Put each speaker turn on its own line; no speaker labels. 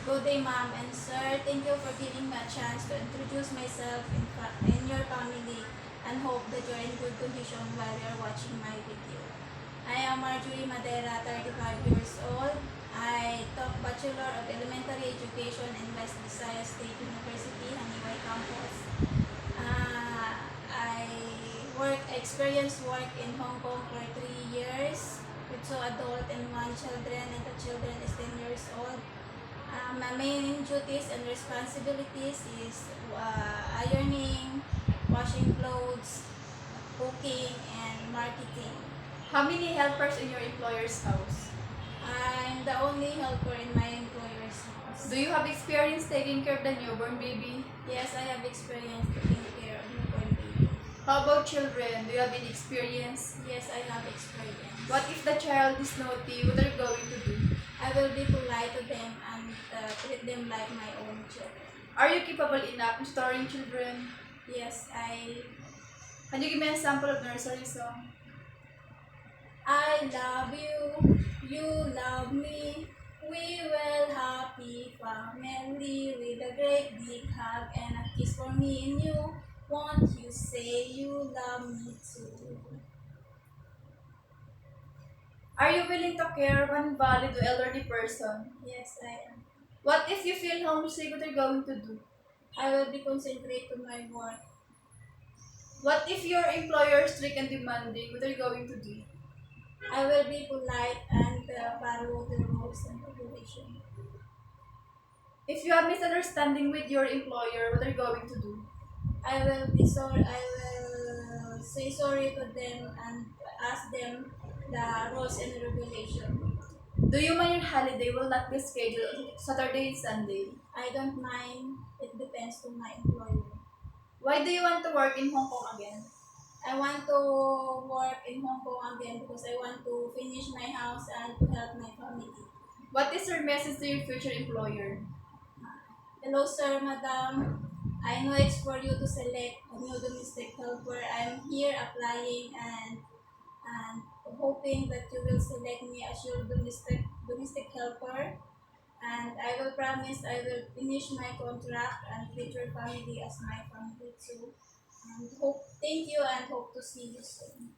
Good day, ma'am and sir. Thank you for giving me a chance to introduce myself in your family and hope that you're in good condition while you're watching my video. I am Marjorie Madera, 35 years old. I took Bachelor of Elementary Education in West Visayas State University, Haniway Campus. I experienced work in Hong Kong for 3 years with 2 adult and 1 children, and the children is 10 years old. My main duties and responsibilities is ironing, washing clothes, cooking, and marketing.
How many helpers in your employer's house?
I'm the only helper in my employer's house.
Do you have experience taking care of the newborn baby?
Yes, I have experience taking care of newborn baby.
How about children? Do you have any experience?
Yes, I have experience.
What if the child is naughty? What are you going to do?
I will be polite to them and treat them like my own children.
Are you capable enough in storing children?
Yes,
Can you give me a sample of nursery song?
I love you, you love me. We will happy family with a great big hug and a kiss for me and you. Won't you say you love me too?
Are you willing to care of an invalid or elderly person?
Yes, I am.
What if you feel homesick? What are you going to do?
I will be concentrate to my work.
What if your employer is strict and demanding? What are you going to do?
I will be polite and follow the rules and regulations.
If you have misunderstanding with your employer, what are you going to do?
I will be sorry. I will say sorry to them and ask them the rules and regulations.
Do you mind your holiday will not be scheduled Saturday and Sunday?
I don't mind. It depends to my employer.
Why do you want to work in Hong Kong again?
I want to work in Hong Kong again because I want to finish my house and to help my family.
What is your message to your future employer?
Hello, sir, madam. I know it's for you to select a new domestic helper. I'm here applying and hoping that you will select me as your domestic helper. And I will promise I will finish my contract and treat your family as my family too. And thank you and hope to see you soon.